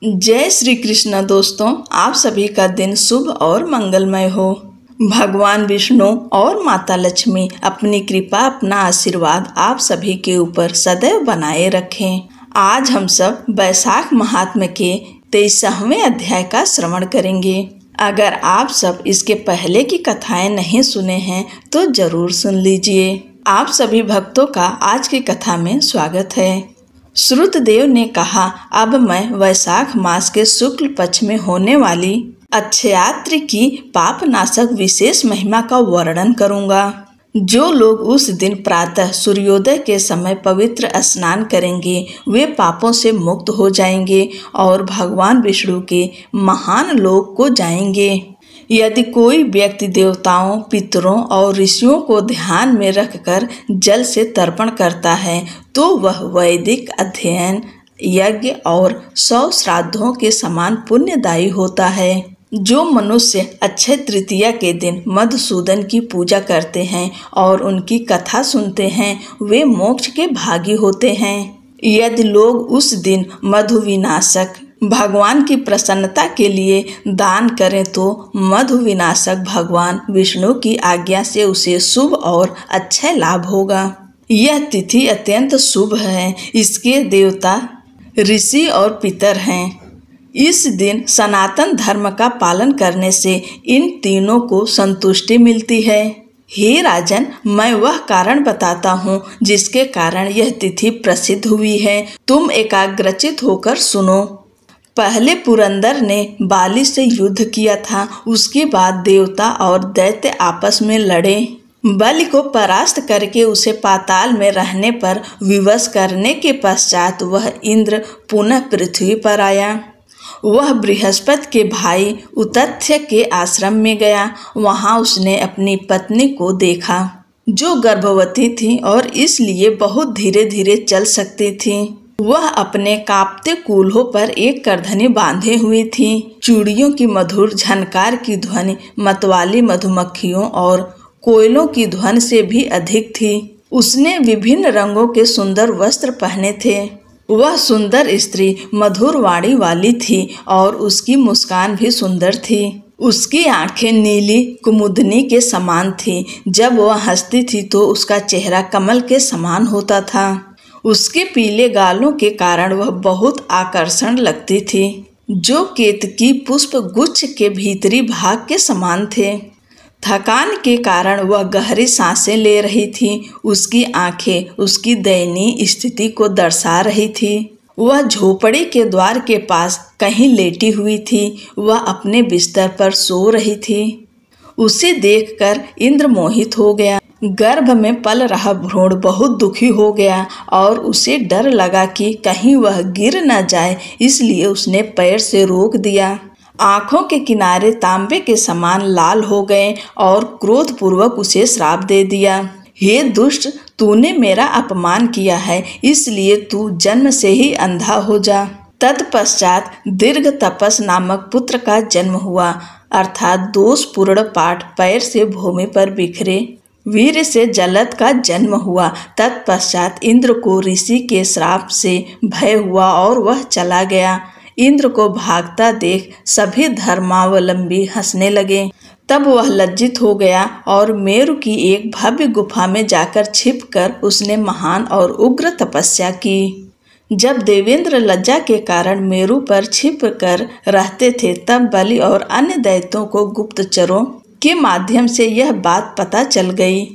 जय श्री कृष्ण दोस्तों, आप सभी का दिन शुभ और मंगलमय हो। भगवान विष्णु और माता लक्ष्मी अपनी कृपा, अपना आशीर्वाद आप सभी के ऊपर सदैव बनाए रखें। आज हम सब वैशाख महात्म्य के 23वें अध्याय का श्रवण करेंगे। अगर आप सब इसके पहले की कथाएं नहीं सुने हैं तो जरूर सुन लीजिए। आप सभी भक्तों का आज की कथा में स्वागत है। श्रुतदेव ने कहा, अब मैं वैशाख मास के शुक्ल पक्ष में होने वाली अक्षयात्र की पापनाशक विशेष महिमा का वर्णन करूंगा। जो लोग उस दिन प्रातः सूर्योदय के समय पवित्र स्नान करेंगे वे पापों से मुक्त हो जाएंगे और भगवान विष्णु के महान लोक को जाएंगे। यदि कोई व्यक्ति देवताओं, पितरों और ऋषियों को ध्यान में रखकर जल से तर्पण करता है तो वह वैदिक अध्ययन, यज्ञ और 100 श्राद्धों के समान पुण्यदायी होता है। जो मनुष्य अक्षय तृतीया के दिन मधुसूदन की पूजा करते हैं और उनकी कथा सुनते हैं वे मोक्ष के भागी होते हैं। यदि लोग उस दिन मधुविनाशक भगवान की प्रसन्नता के लिए दान करें तो मधुविनाशक भगवान विष्णु की आज्ञा से उसे शुभ और अक्षय लाभ होगा। यह तिथि अत्यंत शुभ है। इसके देवता ऋषि और पितर हैं। इस दिन सनातन धर्म का पालन करने से इन तीनों को संतुष्टि मिलती है। हे राजन, मैं वह कारण बताता हूँ जिसके कारण यह तिथि प्रसिद्ध हुई है। तुम एकाग्रचित होकर सुनो। पहले पुरंदर ने बाली से युद्ध किया था। उसके बाद देवता और दैत्य आपस में लड़े। बलि को परास्त करके उसे पाताल में रहने पर विवश करने के पश्चात वह इंद्र पुनः पृथ्वी पर आया। वह बृहस्पति के भाई उतथ्य के आश्रम में गया। वहां उसने अपनी पत्नी को देखा जो गर्भवती थी और इसलिए बहुत धीरे धीरे चल सकती थी। वह अपने कांपते कूल्हों पर एक करधनी बांधे हुई थी। चूड़ियों की मधुर झनकार की ध्वनि मतवाली मधुमक्खियों और कोयलों की ध्वनि से भी अधिक थी। उसने विभिन्न रंगों के सुंदर वस्त्र पहने थे। वह सुंदर स्त्री मधुर वाणी वाली थी और उसकी मुस्कान भी सुंदर थी। उसकी आंखें नीली कुमुदनी के समान थी। जब वह हंसती थी तो उसका चेहरा कमल के समान होता था। उसके पीले गालों के कारण वह बहुत आकर्षण लगती थी, जो केतकी पुष्प गुच्छ के भीतरी भाग के समान थे। थकान के कारण वह गहरी सांसें ले रही थी। उसकी आंखें उसकी दयनीय स्थिति को दर्शा रही थी। वह झोपड़ी के द्वार के पास कहीं लेटी हुई थी। वह अपने बिस्तर पर सो रही थी। उसे देखकर इंद्र मोहित हो गया। गर्भ में पल रहा भ्रूण बहुत दुखी हो गया और उसे डर लगा कि कहीं वह गिर न जाए, इसलिए उसने पैर से रोक दिया। आंखों के किनारे तांबे के समान लाल हो गए और क्रोधपूर्वक उसे श्राप दे दिया। हे दुष्ट, तूने मेरा अपमान किया है, इसलिए तू जन्म से ही अंधा हो जा। तत्पश्चात दीर्घ तपस नामक पुत्र का जन्म हुआ, अर्थात दोषपूर्ण पाठ पैर से भूमि पर बिखरे। वीर से जलद का जन्म हुआ। तत्पश्चात इंद्र को ऋषि के श्राप से भय हुआ और वह चला गया। इंद्र को भागता देख सभी धर्मावलंबी हंसने लगे। तब वह लज्जित हो गया और मेरु की एक भव्य गुफा में जाकर छिपकर उसने महान और उग्र तपस्या की। जब देवेंद्र लज्जा के कारण मेरु पर छिपकर रहते थे तब बलि और अन्य दैत्यों को गुप्तचरों के माध्यम से यह बात पता चल गई।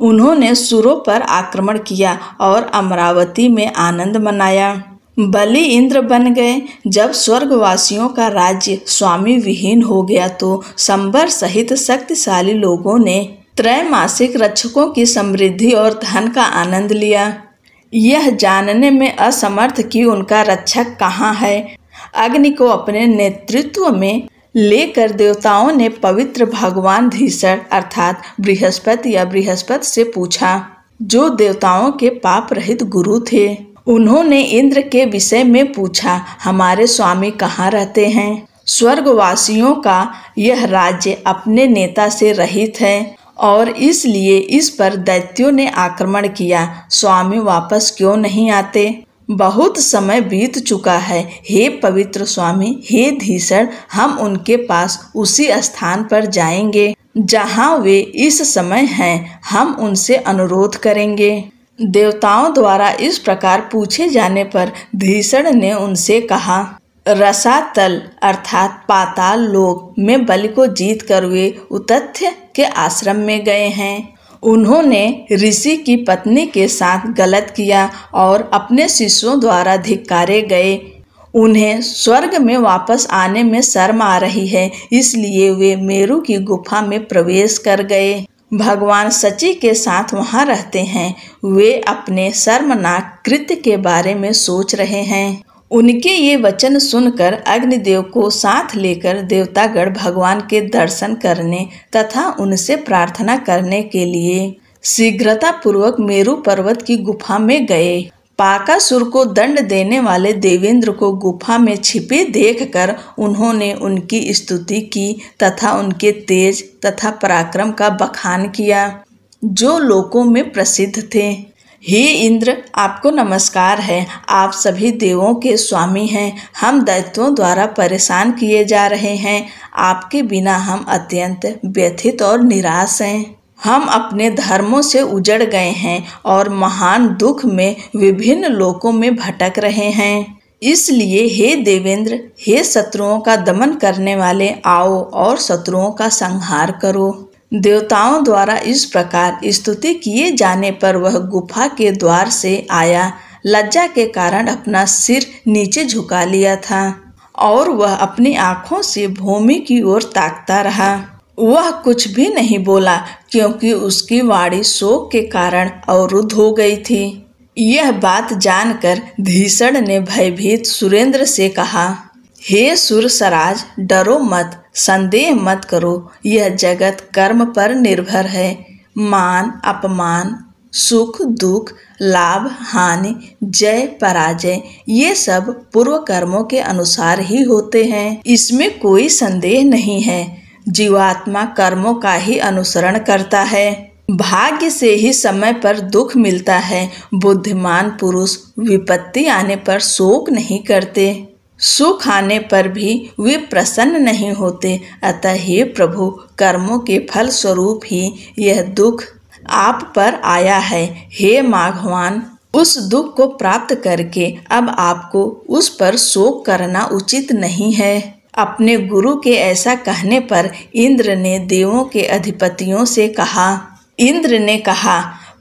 उन्होंने सुरों पर आक्रमण किया और अमरावती में आनंद मनाया। बलि इंद्र बन गए। जब स्वर्गवासियों का राज्य स्वामी विहीन हो गया तो संबर सहित शक्तिशाली लोगों ने त्रैमासिक रक्षकों की समृद्धि और धन का आनंद लिया। यह जानने में असमर्थ कि उनका रक्षक कहाँ है। अग्नि को अपने नेतृत्व में लेकर देवताओं ने पवित्र भगवान धीसर अर्थात बृहस्पति या बृहस्पति से पूछा, जो देवताओं के पाप रहित गुरु थे। उन्होंने इंद्र के विषय में पूछा, हमारे स्वामी कहाँ रहते हैं। स्वर्गवासियों का यह राज्य अपने नेता से रहित है और इसलिए इस पर दैत्यों ने आक्रमण किया। स्वामी वापस क्यों नहीं आते। बहुत समय बीत चुका है। हे पवित्र स्वामी, हे धीसण, हम उनके पास उसी स्थान पर जाएंगे जहाँ वे इस समय हैं। हम उनसे अनुरोध करेंगे। देवताओं द्वारा इस प्रकार पूछे जाने पर धीसण ने उनसे कहा, रसातल अर्थात पाताल लोक में बलि को जीत कर वे उतथ्य के आश्रम में गए हैं। उन्होंने ऋषि की पत्नी के साथ गलत किया और अपने शिष्यों द्वारा धिक्कारे गए। उन्हें स्वर्ग में वापस आने में शर्म आ रही है, इसलिए वे मेरु की गुफा में प्रवेश कर गए। भगवान शची के साथ वहां रहते हैं। वे अपने शर्मनाक कृत्य के बारे में सोच रहे हैं। उनके ये वचन सुनकर अग्निदेव को साथ लेकर देवतागण भगवान के दर्शन करने तथा उनसे प्रार्थना करने के लिए शीघ्रता पूर्वक मेरु पर्वत की गुफा में गए। पाकासुर को दंड देने वाले देवेंद्र को गुफा में छिपे देखकर उन्होंने उनकी स्तुति की तथा उनके तेज तथा पराक्रम का बखान किया, जो लोकों में प्रसिद्ध थे। हे इंद्र, आपको नमस्कार है। आप सभी देवों के स्वामी हैं। हम दैत्यों द्वारा परेशान किए जा रहे हैं। आपके बिना हम अत्यंत व्यथित और निराश हैं। हम अपने धर्मों से उजड़ गए हैं और महान दुख में विभिन्न लोकों में भटक रहे हैं। इसलिए हे देवेंद्र, हे शत्रुओं का दमन करने वाले, आओ और शत्रुओं का संहार करो। देवताओं द्वारा इस प्रकार स्तुति किए जाने पर वह गुफा के द्वार से आया। लज्जा के कारण अपना सिर नीचे झुका लिया था और वह अपनी आंखों से भूमि की ओर ताकता रहा। वह कुछ भी नहीं बोला क्योंकि उसकी वाणी शोक के कारण अवरुद्ध हो गई थी। यह बात जानकर धीसण ने भयभीत सुरेंद्र से कहा, हे सुरसराज, डरो मत, संदेह मत करो। यह जगत कर्म पर निर्भर है। मान अपमान, सुख दुख, लाभ हानि, जय पराजय, ये सब पूर्व कर्मों के अनुसार ही होते हैं। इसमें कोई संदेह नहीं है। जीवात्मा कर्मों का ही अनुसरण करता है। भाग्य से ही समय पर दुख मिलता है। बुद्धिमान पुरुष विपत्ति आने पर शोक नहीं करते, सुख आने पर भी वे प्रसन्न नहीं होते। अतः हे प्रभु, कर्मों के फल स्वरूप ही यह दुख आप पर आया है। हे माघवान, उस दुख को प्राप्त करके अब आपको उस पर शोक करना उचित नहीं है। अपने गुरु के ऐसा कहने पर इंद्र ने देवों के अधिपतियों से कहा। इंद्र ने कहा,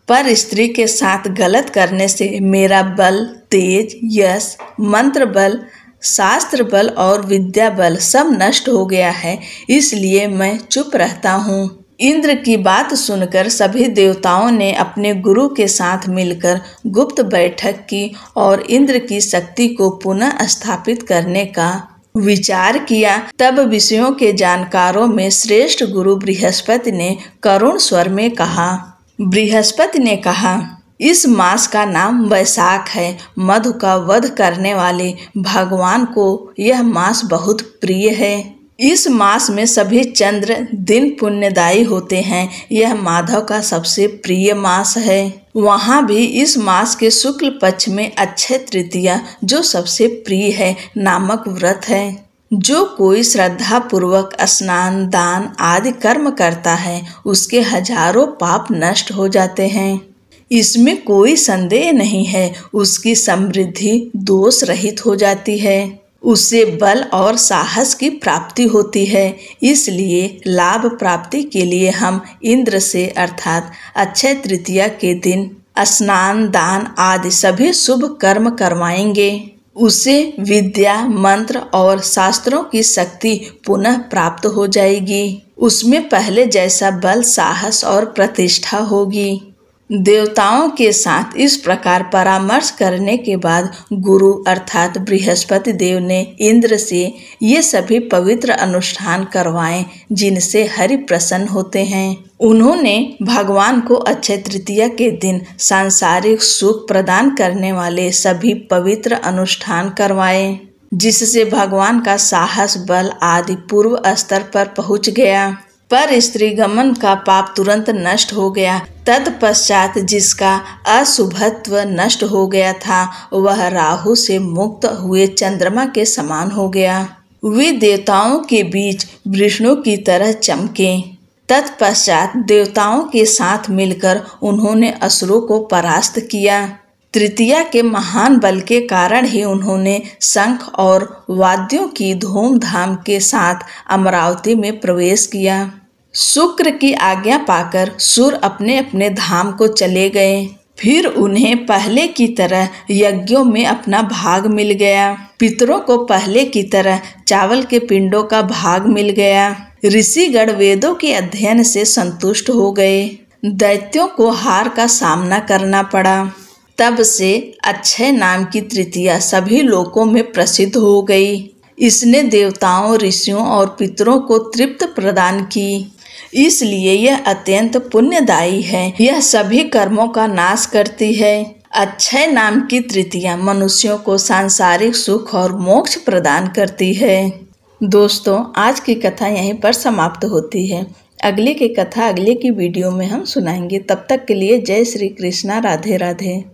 पर स्त्री के साथ गलत करने से मेरा बल, तेज, यश, मंत्र बल, शास्त्र बल और विद्या बल सब नष्ट हो गया है, इसलिए मैं चुप रहता हूँ। इंद्र की बात सुनकर सभी देवताओं ने अपने गुरु के साथ मिलकर गुप्त बैठक की और इंद्र की शक्ति को पुनः स्थापित करने का विचार किया। तब विषयों के जानकारों में श्रेष्ठ गुरु बृहस्पति ने करुण स्वर में कहा। बृहस्पति ने कहा, इस मास का नाम वैशाख है। मधु का वध करने वाले भगवान को यह मास बहुत प्रिय है। इस मास में सभी चंद्र दिन पुण्यदायी होते हैं। यह माधव का सबसे प्रिय मास है। वहाँ भी इस मास के शुक्ल पक्ष में अक्षय तृतीया, जो सबसे प्रिय है, नामक व्रत है। जो कोई श्रद्धा पूर्वक स्नान, दान आदि कर्म करता है, उसके हजारों पाप नष्ट हो जाते हैं। इसमें कोई संदेह नहीं है। उसकी समृद्धि दोष रहित हो जाती है। उससे बल और साहस की प्राप्ति होती है। इसलिए लाभ प्राप्ति के लिए हम इंद्र से अर्थात अक्षय तृतीया के दिन स्नान, दान आदि सभी शुभ कर्म करवाएंगे। उसे विद्या, मंत्र और शास्त्रों की शक्ति पुनः प्राप्त हो जाएगी। उसमें पहले जैसा बल, साहस और प्रतिष्ठा होगी। देवताओं के साथ इस प्रकार परामर्श करने के बाद गुरु अर्थात बृहस्पति देव ने इंद्र से ये सभी पवित्र अनुष्ठान करवाए, जिनसे हरि प्रसन्न होते हैं। उन्होंने भगवान को अक्षय तृतीया के दिन सांसारिक सुख प्रदान करने वाले सभी पवित्र अनुष्ठान करवाए, जिससे भगवान का साहस, बल आदि पूर्व स्तर पर पहुंच गया। पर स्त्रीगमन का पाप तुरंत नष्ट हो गया। तत्पश्चात जिसका अशुभत्व नष्ट हो गया था वह राहु से मुक्त हुए चंद्रमा के समान हो गया। वे देवताओं के बीच विष्णु की तरह चमके। तत्पश्चात देवताओं के साथ मिलकर उन्होंने असुरों को परास्त किया। तृतीया के महान बल के कारण ही उन्होंने शंख और वाद्यों की धूमधाम के साथ अमरावती में प्रवेश किया। शुक्र की आज्ञा पाकर सुर अपने अपने धाम को चले गए। फिर उन्हें पहले की तरह यज्ञों में अपना भाग मिल गया। पितरों को पहले की तरह चावल के पिंडों का भाग मिल गया। ऋषिगण वेदों के अध्ययन से संतुष्ट हो गए। दैत्यों को हार का सामना करना पड़ा। तब से अक्षय नाम की तृतीया सभी लोकों में प्रसिद्ध हो गई। इसने देवताओं, ऋषियों और पितरों को तृप्त प्रदान की, इसलिए यह अत्यंत पुण्यदायी है। यह सभी कर्मों का नाश करती है। अक्षय नाम की तृतीया मनुष्यों को सांसारिक सुख और मोक्ष प्रदान करती है। दोस्तों, आज की कथा यहीं पर समाप्त होती है। अगले की कथा अगले की वीडियो में हम सुनाएंगे। तब तक के लिए जय श्री कृष्णा, राधे राधे।